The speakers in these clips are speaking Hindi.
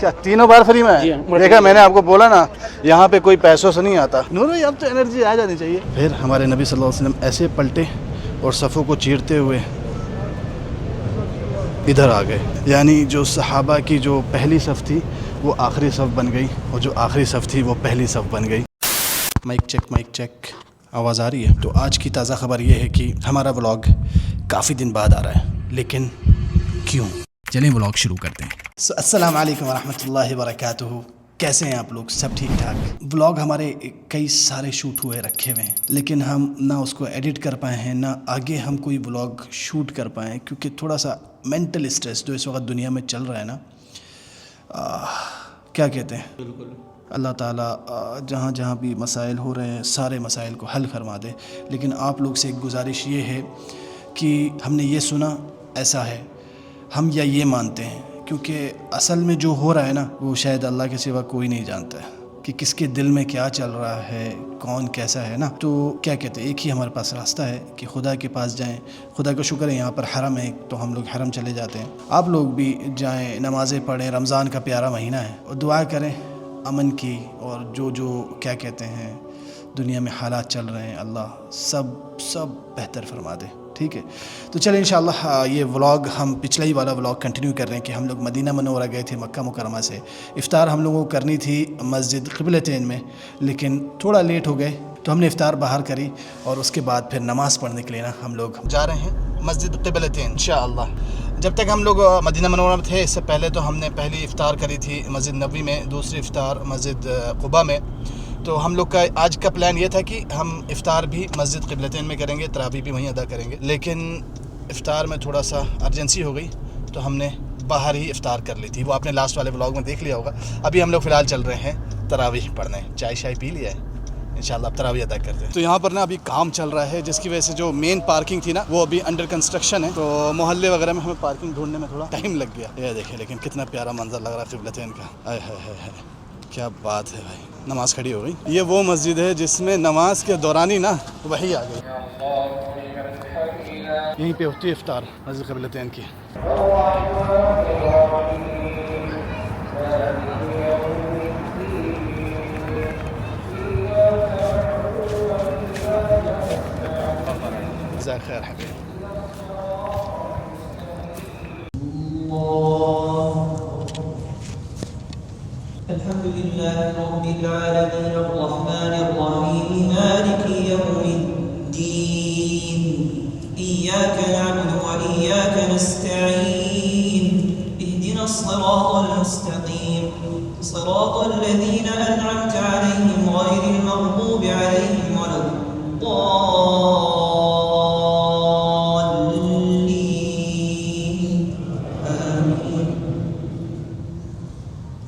क्या तीनों बार फ्री में है? देखा मैंने आपको बोला ना, यहाँ पे कोई पैसों से नहीं आता। नूर भाई अब तो एनर्जी आ जानी चाहिए। फिर हमारे नबी सल्लल्लाहु अलैहि वसल्लम ऐसे पलटे और सफ़ों को चीरते हुए इधर आ गए, यानी जो सहाबा की जो पहली सफ़ थी वो आखिरी सफ़ बन गई और जो आखिरी सफ़ थी वो पहली सफ़ बन गई। माइक चेक, आवाज़ आ रही है? तो आज की ताज़ा ख़बर ये है कि हमारा व्लॉग काफ़ी दिन बाद आ रहा है, लेकिन क्यों? चलिए व्लॉग शुरू करते हैं। अस्सलाम वालेकुम रहमतुल्लाहि व बरकातुहू। कैसे हैं आप लोग? सब ठीक ठाक। व्लॉग हमारे कई सारे शूट हुए रखे हुए हैं, लेकिन हम ना उसको एडिट कर पाए हैं, ना आगे हम कोई व्लॉग शूट कर पाए, क्योंकि थोड़ा सा मेंटल स्ट्रेस जो इस वक्त दुनिया में चल रहा है ना, क्या कहते हैं, बिल्कुल अल्लाह ताला जहाँ जहाँ भी मसाइल हो रहे हैं सारे मसाइल को हल फरमा दे। लेकिन आप लोग से एक गुजारिश ये है कि हमने ये सुना ऐसा है, हम या ये मानते हैं, क्योंकि असल में जो हो रहा है ना वो शायद अल्लाह के सिवा कोई नहीं जानता है कि किसके दिल में क्या चल रहा है, कौन कैसा है ना। तो क्या कहते हैं, एक ही हमारे पास रास्ता है कि खुदा के पास जाएं। खुदा का शुक्र है यहाँ पर हरम है, तो हम लोग हरम चले जाते हैं। आप लोग भी जाएं, नमाज़ें पढ़ें, रमज़ान का प्यारा महीना है, और दुआ करें अमन की, और जो क्या कहते हैं दुनिया में हालात चल रहे हैं अल्लाह सब बेहतर फरमा दे। ठीक है, तो चलें इंशाअल्लाह ये व्लॉग हम पिछला ही वाला व्लॉग कंटिन्यू कर रहे हैं कि हम लोग मदीना मनोवरा गए थे मक्का मुकरमा से। इफ़्तार हम लोगों को करनी थी मस्जिद क़िबलतैन में, लेकिन थोड़ा लेट हो गए, तो हमने इफ़्तार बाहर करी और उसके बाद फिर नमाज़ पढ़ने के लिए ना हम लोग जा रहे हैं मस्जिद क़िबलतैन इंशाअल्लाह। जब तक हम लोग मदीना मनोवरा में थे, इससे पहले तो हमने पहली इफ़्तार करी थी मस्जिद नबवी में, दूसरी इफ़्तार मस्जिद क़ुबा में। तो हम लोग का आज का प्लान ये था कि हम इफ़्तार भी मस्जिद क़िबलतैन में करेंगे, तरावी भी वहीं अदा करेंगे, लेकिन इफ़्तार में थोड़ा सा अर्जेंसी हो गई, तो हमने बाहर ही इफ़्तार कर ली थी। वो आपने लास्ट वाले व्लॉग में देख लिया होगा। अभी हम लोग फ़िलहाल चल रहे हैं तरावी पढ़ने, चाय शाय पी लिया है, इंशाल्लाह अब तरावी अदा करते हैं। तो यहाँ पर ना अभी काम चल रहा है, जिसकी वजह से जो मेन पार्किंग थी ना वो अभी अंडर कंस्ट्रक्शन है, तो मोहल्ले वगैरह में हमें पार्किंग ढूंढने में थोड़ा टाइम लग गया। ये देखें, लेकिन कितना प्यारा मंजर लग रहा है क़िबलतैन का। आय हाय, क्या बात है भाई। नमाज़ खड़ी हो गई। ये वो मस्जिद है जिसमें नमाज के दौरान ही ना वही आ गई। यहीं पे होती है इफ्तार मस्जिद क़िबलतैन की। जज़ाक खैर हबीब। अल्हम्दुलिल्लाह रब्बिल आलमीन अर्रहमानिर रहीम मालिकि यौमिद्दीन इय्याका नअबुदु व इय्याका नस्तईन इहदिनस सिरातल मुस्तकीम सिरातल लज़ीना अनअमता अलैहिम गैरिल मग़दूबि अलैहिम वलद्दाल्लीन आमीन।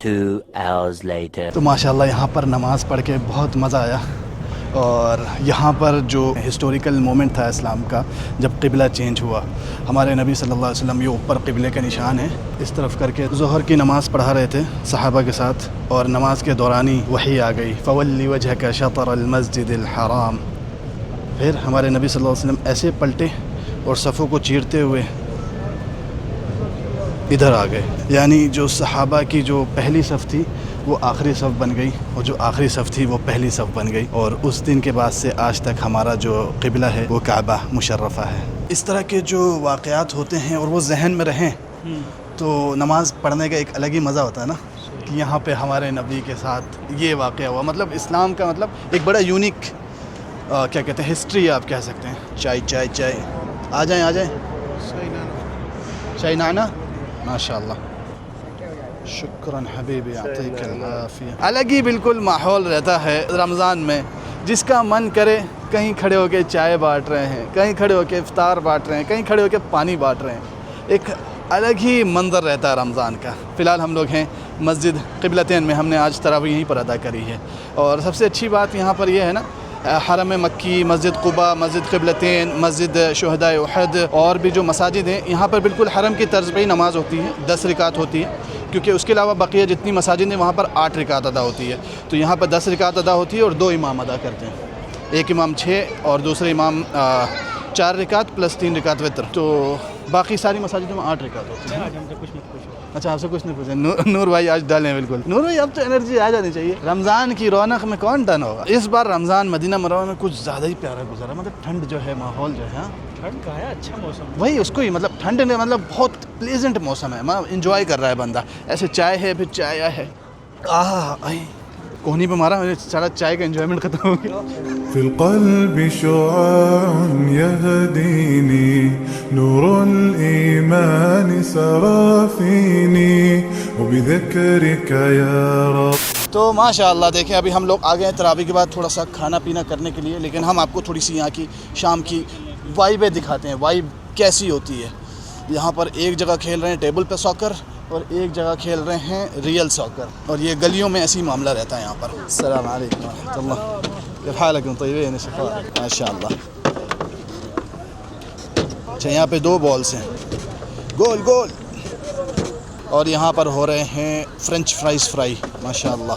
2 hours later. तो माशाल्लाह यहाँ पर नमाज़ पढ़ के बहुत मज़ा आया, और यहाँ पर जो हिस्टोरिकल मोमेंट था इस्लाम का, जब क़िबला चेंज हुआ, हमारे नबी सल्लल्लाहु अलैहि वसल्लम ये ऊपर क़िबले का निशान है इस तरफ करके ज़ोहर की नमाज़ पढ़ा रहे थे सहाबा के साथ, और नमाज के दौरान ही वही आ गई, फ़वल्ली वजहका शतरल मस्जिदिल हराम। फिर हमारे नबी सल्लल्लाहु अलैहि वसल्लम ऐसे पलटे और सफ़ों को चीरते हुए इधर आ गए, यानी जो सहाबा की जो पहली सफ़ थी वो आखिरी सफ़ बन गई, और जो आखिरी सफ़ थी वो पहली सफ़ बन गई, और उस दिन के बाद से आज तक हमारा जो क़िबला है वो काबा मुशर्रफ़ा है। इस तरह के जो वाक़यात होते हैं और वो जहन में रहें, तो नमाज़ पढ़ने का एक अलग ही मज़ा होता है ना, कि यहाँ पे हमारे नबी के साथ ये वाक़या हुआ। मतलब इस्लाम का मतलब एक बड़ा यूनिक क्या कहते हैं हिस्ट्री आप कह सकते हैं। चाय आ जाएँ चाय नाना माशाअल्लाह, शुक्रन हबीबी आतिकल आफिया। अलग ही बिल्कुल माहौल रहता है रमज़ान में, जिसका मन करे कहीं खड़े होकर चाय बांट रहे हैं, कहीं खड़े होकर इफ्तार बांट रहे हैं, कहीं खड़े होकर पानी बांट रहे हैं। एक अलग ही मंज़र रहता है रमज़ान का। फ़िलहाल हम लोग हैं मस्जिद क़िबलतैन में, हमने आज तरावी यहीं पर अदा करी है, और सबसे अच्छी बात यहाँ पर यह है ना हरम मक्की, मस्जिद कुबा, मस्जिद क़िबलतैन, मस्जिद शुहदाए उहद और भी जो मसाजिद हैं, यहाँ पर बिल्कुल हरम की तर्ज पे ही नमाज़ होती है, 10 रिकात होती है, क्योंकि उसके अलावा बकिया जितनी मसाजिद हैं वहाँ पर 8 रिकात अदा होती है। तो यहाँ पर 10 रिकात अदा होती है और 2 इमाम अदा करते हैं, एक इमाम 6 और दूसरे इमाम 4 रिकात प्लस 3 रिकात वितर। तो बाकी सारी मसाजिद में 8 रिकात होती है। अच्छा, आपसे कुछ नहीं पूछा। नूर भाई आज डल हैं बिल्कुल। नूर भाई अब तो एनर्जी आ जानी चाहिए। रमज़ान की रौनक में कौन डन होगा? इस बार रमज़ान मदीना मुनव्वरा में कुछ ज़्यादा ही प्यारा गुजरा, मतलब ठंड जो है, माहौल जो है, ठंड का है, अच्छा मौसम, वही उसको ही मतलब ठंड ने मतलब बहुत प्लेजेंट मौसम है, मतलब इंजॉय कर रहा है बंदा। ऐसे चाय है, फिर चाय है, कोहनी पे मारा, मेरे सारा चाय का एंजॉयमेंट खत्म हो गया। फिल क़ल्बि शुआउन यहदीनी नूरुल ईमान सराफीनी वबिज़िक्रिका या रब। तो माशाअल्लाह देखें, अभी हम लोग आ गए हैं तरावी के बाद थोड़ा सा खाना पीना करने के लिए, लेकिन हम आपको थोड़ी सी यहाँ की शाम की वाइबें दिखाते हैं, वाइब कैसी होती है। यहाँ पर एक जगह खेल रहे हैं टेबल पे सॉकर और एक जगह खेल रहे हैं रियल सॉकर, और ये गलियों में ऐसी मामला रहता है यहाँ पर। अस्सलाम वालेकुम रहमतुल्लाह, हालकुम तय्यबीन माशाअल्लाह। अच्छा, यहाँ पे 2 बॉल्स हैं, गोल गोल, और यहाँ पर हो रहे हैं फ्रेंच फ्राइज़ फ्राई माशाअल्लाह।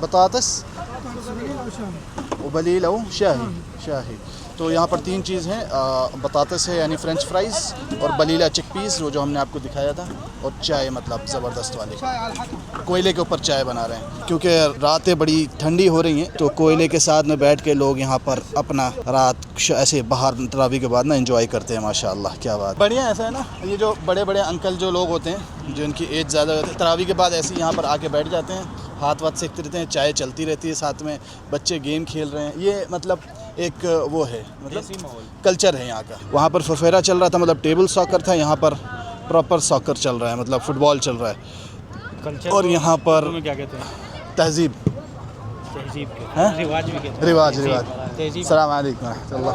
बतातस वबलील और शाही। तो यहाँ पर 3 चीज़ हैं, बतातस है यानी फ़्रेंच फ्राइज़, और बलीला चिकपीस जो हमने आपको दिखाया था, और चाय मतलब ज़बरदस्त वाली, कोयले के ऊपर चाय बना रहे हैं क्योंकि रातें बड़ी ठंडी हो रही हैं। तो कोयले के साथ में बैठ के लोग यहाँ पर अपना रात ऐसे बाहर तरावी के बाद ना एंजॉय करते हैं माशाअल्लाह। क्या बात, बढ़िया। ऐसा है ना, ये जो बड़े बड़े अंकल जो लोग होते हैं, जिनकी एज ज़्यादा होती है, तरावी के बाद ऐसे यहाँ पर आके बैठ जाते हैं, हाथ वाथ सेकते रहते हैं, चाय चलती रहती है, साथ में बच्चे गेम खेल रहे हैं। ये मतलब एक वो है, मतलब कल्चर है यहाँ का। वहाँ पर फुफेरा चल रहा था, मतलब टेबल सॉकर था, यहाँ पर प्रॉपर सॉकर चल रहा है, मतलब फुटबॉल चल रहा है। कल्चर और यहाँ पर क्या कहते हैं, तहजीब, रिवाज भी कहते हैं, रिवाज तहजीब। सलाम अलैकुम रहमतुल्लाह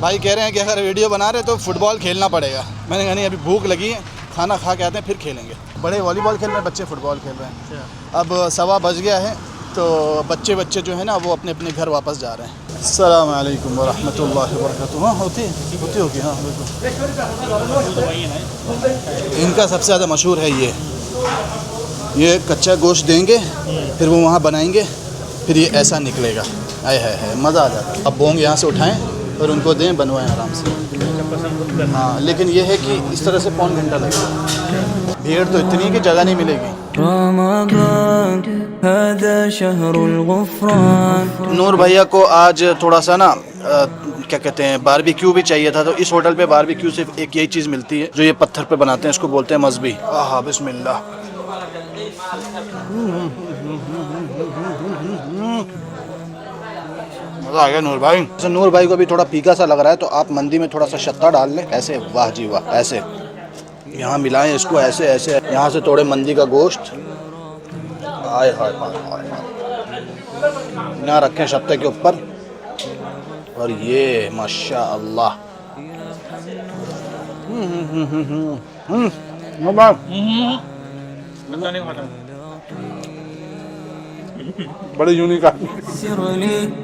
भाई कह रहे हैं कि अगर वीडियो बना रहे तो फुटबॉल खेलना पड़ेगा। मैंने कहा नहीं, अभी भूख लगी है, खाना खा के आते हैं फिर खेलेंगे। बड़े वॉलीबॉल खेल रहे हैं, बच्चे फुटबॉल खेल रहे हैं। अब 1:15 बज गया है, तो बच्चे जो है ना वो अपने अपने घर वापस जा रहे हैं। अस्सलाम वालेकुम व रहमतुल्लाहि व बरकातुहू। हाँ होती होगी, हाँ बिल्कुल। इनका सबसे ज़्यादा मशहूर है ये कच्चा गोश्त देंगे, फिर वो वहाँ बनाएंगे, फिर ये ऐसा निकलेगा। आए है मज़ा आ जाता है। अब बोंग यहाँ से उठाएं और उनको दें, बनवाएं आराम से। हाँ, लेकिन ये है कि इस तरह से 1.25 घंटा लगेगा। भीड़ तो इतनी है कि जगह नहीं मिलेगी। नूर भैया को आज थोड़ा सा ना क्या कहते हैं, बारबेक्यू भी चाहिए था, तो इस होटल पे बारबेक्यू सिर्फ एक यही चीज़ मिलती है जो ये पत्थर पे बनाते हैं, इसको बोलते हैं मज़बी। आहा बिस्मिल्लाह। मज़ा आ गया नूर भाई। तो नूर भाई को भी थोड़ा फीका सा लग रहा है, तो आप मंदी में थोड़ा सा शत्ता डाल लें, ऐसे वाह जी वाह, ऐसे यहाँ मिलाएं इसको, ऐसे ऐसे यहाँ से तोड़े मंदी का गोश्त, आए हाय हाय, यहाँ रखें शत्ते के ऊपर, और ये माशाअल्लाह। बड़ी यूनिक है।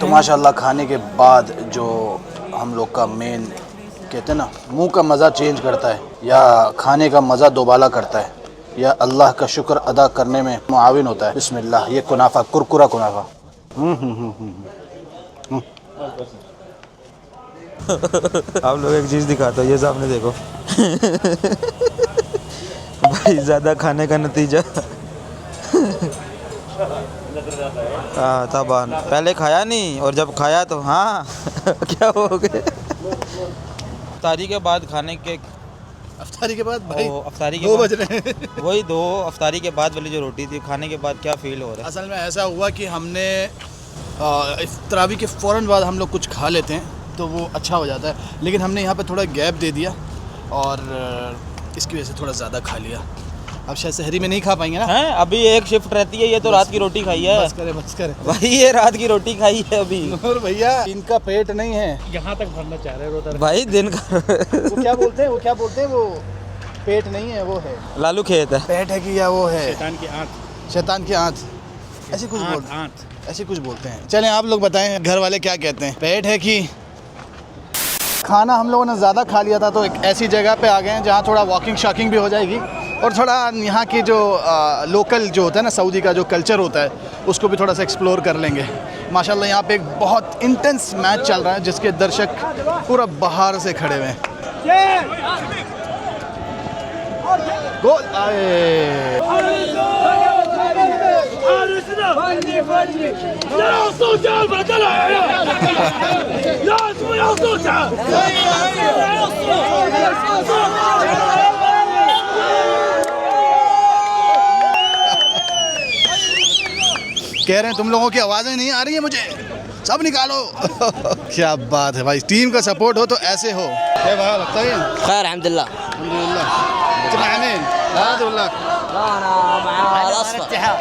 तो माशाअल्लाह खाने के बाद जो हम लोग का मेन कहते हैं ना, मुंह का मज़ा चेंज करता है, या खाने का मज़ा दोबाला करता है, या अल्लाह का शुक्र अदा करने में मुआविन होता है। बिस्मिल्लाह। ये कुनाफा, कुरकुरा कुनाफा। आप लोग एक चीज़ दिखाता हूँ, ये सामने देखो। भाई ज़्यादा खाने का नतीजा। हाँ तबान, पहले खाया नहीं और जब खाया तो हाँ क्या हो गया। अफ्तारी के बाद खाने के, अफ्तारी के बाद भाई अफ्तारी के 2 बाद बज रहे हैं। वही 2 अफ्तारी के बाद वाली जो रोटी थी, खाने के बाद क्या फील हो रहा है? असल में ऐसा हुआ कि हमने तरावी के फ़ौरन बाद हम लोग कुछ खा लेते हैं तो वो अच्छा हो जाता है, लेकिन हमने यहाँ पे थोड़ा गैप दे दिया और इसकी वजह से थोड़ा ज़्यादा खा लिया। अब शायद शहरी में नहीं खा पाएंगे ना। हैं अभी एक शिफ्ट रहती है, ये तो रात की रोटी खाई है। बस करे भाई ये रात की रोटी खाई है अभी। नूर भैया इनका पेट नहीं है, यहाँ तक भरना चाह रहे हो भाई दिन का वो क्या बोलते हैं वो पेट नहीं है, वो है लालू खेत है। पेट है कि या वो है शैतान की आँख, ऐसे कुछ बोलते हैं, आँख। ऐसे कुछ बोलते हैं। चलें आप लोग बताएं घर वाले क्या कहते हैं, पेट है कि। खाना हम लोगों ने ज़्यादा खा लिया था तो एक ऐसी जगह पे आ गए हैं जहाँ थोड़ा वॉकिंग शॉकिंग भी हो जाएगी और थोड़ा यहाँ की जो लोकल जो होता है ना सऊदी का जो कल्चर होता है उसको भी थोड़ा सा एक्सप्लोर कर लेंगे। माशाल्लाह यहाँ पे एक बहुत इंटेंस मैच चल रहा है जिसके दर्शक पूरा बाहर से खड़े हुए हैं। गोल आए। कह रहे हैं तुम लोगों की आवाज़ें नहीं आ रही है मुझे, सब निकालो। क्या बात है भाई, टीम का सपोर्ट हो तो ऐसे हो। क्या भाई लगता है खैर अल्हम्दुलिल्लाह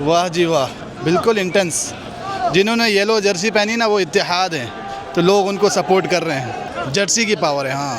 वाह जी वाह, बिल्कुल इंटेंस। जिन्होंने येलो जर्सी पहनी ना वो इत्तेहाद हैं, तो लोग उनको सपोर्ट कर रहे हैं। जर्सी की पावर है। हाँ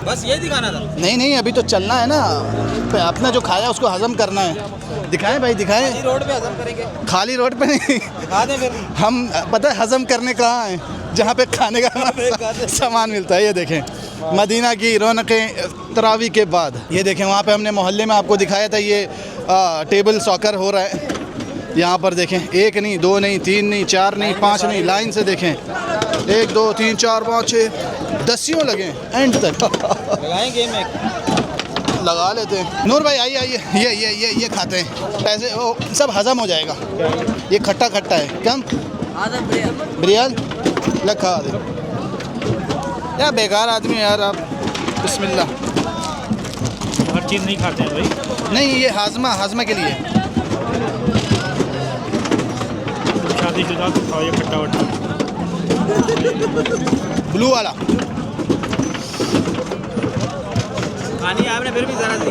बस ये दिखाना था। नहीं अभी तो चलना है ना, अपना जो खाया उसको हजम करना है। दिखाएं भाई दिखाएं। रोड पे हजम करेंगे, खाली रोड पे नहीं, खा दे फिर। हम पता है हजम करने कहाँ हैं, जहाँ पे खाने का सामान मिलता है। ये देखें मदीना की रौनकें तरावी के बाद। ये देखें वहाँ पे हमने मोहल्ले में आपको दिखाया था ये टेबल सॉकर हो रहा है। यहाँ पर देखें, एक नहीं, दो नहीं, तीन नहीं, चार नहीं, पाँच नहीं, लाइन से देखें 1 2 3 4 5 6 10 लगे एंड तक। लगाएंगे में लगा लेते हैं। नूर भाई आइए आइए, ये खाते हैं, पैसे वो सब हजम हो जाएगा। ये खट्टा खट्टा है। कम बिरयाल लखा दे यार, बेकार आदमी यार आप। बिस्मिल्लाह। हर चीज़ नहीं खाते हैं भाई। नहीं ये हाजमा के लिए। शादीशुदा तो खाओ ये खट्टा वट्टा। ब्लू वाला खानी आपने फिर भी ज़रा दी।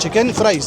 Chicken fries.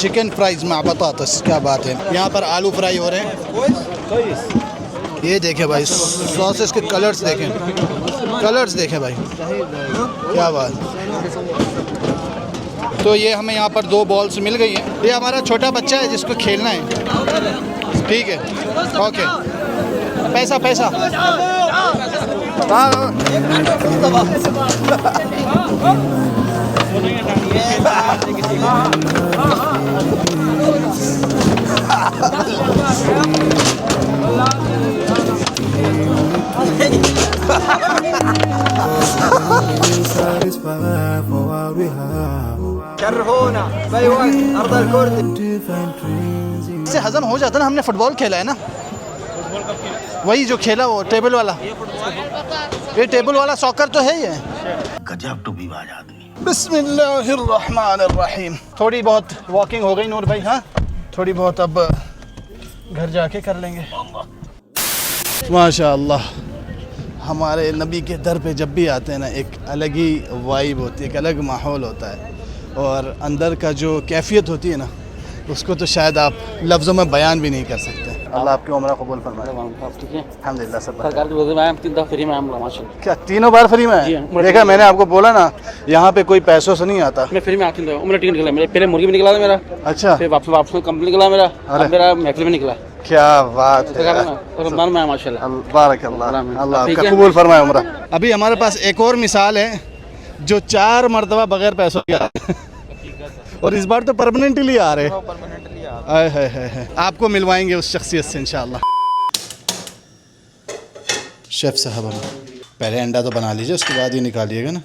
चिकन फ्राइज में बतातस। क्या बात है। यहाँ पर आलू फ्राई हो रहे हैं। ये देखें भाई सॉसेस के कलर्स देखें भाई, क्या बात। तो ये हमें यहाँ पर 2 बॉल्स मिल गई हैं। ये हमारा छोटा बच्चा है जिसको खेलना है। ठीक है ओके। पैसा इससे हजम हो जाता ना। हमने फुटबॉल खेला है ना, वही जो खेला वो टेबल वाला। ये टेबल वाला सॉकर तो है ये। गजब टू बीवाज आदमी। बिस्मिल्लाहिर्रहमानिर्रहीम। थोड़ी बहुत वॉकिंग हो गई नूर भाई। हाँ थोड़ी बहुत, अब घर जाके कर लेंगे। माशाअल्लाह हमारे नबी के दर पे जब भी आते हैं ना एक अलग ही वाइब होती है, एक अलग माहौल होता है और अंदर का जो कैफियत होती है ना उसको तो शायद आप लफ्ज़ों में बयान भी नहीं कर सकते। अल्लाह आपकी उम्र कबूल फरमाए। अल्हम्दुलिल्लाह सब क्या 3 बार फ्री में है? देखा मैंने आपको बोला ना यहाँ पे कोई पैसों से नहीं आता। मैं फ्री में आती हूँ। मेरा टिकट निकला, मेरे पहले मुर्गी में निकला था मेरा, अच्छा फिर वापस कंपनी निकला मेरा, अब मेरा महफिल में निकला। क्या बात है, माशाल्लाह। अल्लाह आपका कबूल फरमाए उम्र। अभी हमारे पास एक और मिसाल है जो 4 मरतबा बगैर पैसों के आए और इस बार तो परमानेंटली आ रहे। आए है आपको मिलवाएंगे उस शख्सियत से इंशाअल्लाह। शेफ साहब हम पहले अंडा तो बना लीजिए, उसके बाद ही निकालिएगा ना।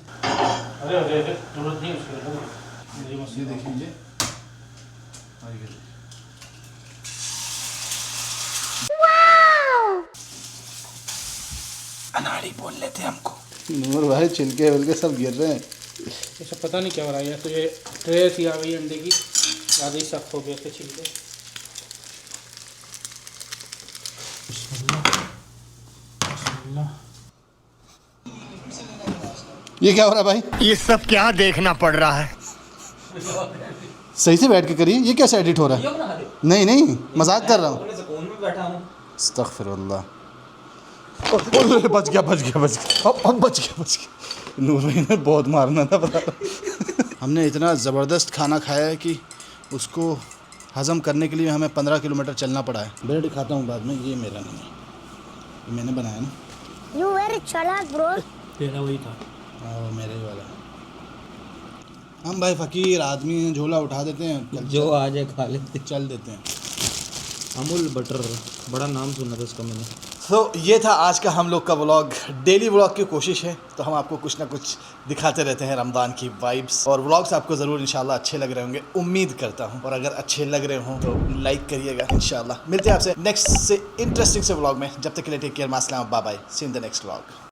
अनाड़ी बोल लेते हमको। नूर भाई छिलके विलके सब गिर रहे हैं। ये सब पता नहीं क्या हो रहा है। तो ये ट्रे थी आ गई अंडे की, ज़्यादा ही सख्त हो गए थे छिलके। ये क्या हो रहा है भाई? ये सब क्या देखना पड़ रहा है? सही से बैठ के करिए। ये कैसे एडिट हो रहा है? नहीं नहीं, मजाक कर रहा हूँ। अस्तगफिरुल्लाह। बच गया अब बच गया। नूर भाई ने बहुत मारना था, पता। हमने इतना ज़बरदस्त खाना खाया है कि उसको हज़म करने के लिए हमें 15 किलोमीटर चलना पड़ा है। ब्रेड खाता हूँ बाद में। ये मेरा नहीं है, ये मैंने बनाया ना। You very चालाक bro। तेरा वही था। हाँ, मेरे ही वाला। हम भाई फ़कीर आदमी हैं, झोला उठा देते हैं, जो आ जाए खा लेते। चल देते हैं। अमूल बटर, बड़ा नाम सुना था उसका मैंने। तो ये था आज का हम लोग का व्लॉग। डेली व्लॉग की कोशिश है तो हम आपको कुछ ना कुछ दिखाते रहते हैं रमज़ान की वाइब्स, और व्लॉग्स आपको ज़रूर इंशाल्लाह अच्छे लग रहे होंगे, उम्मीद करता हूँ। और अगर अच्छे लग रहे हों तो लाइक करिएगा। इंशाल्लाह मिलते हैं आपसे नेक्स्ट से इंटरेस्टिंग से व्लॉग में। जब तक के लिए टेक केयर, मास्सलाम, bye bye, see in the next vlog.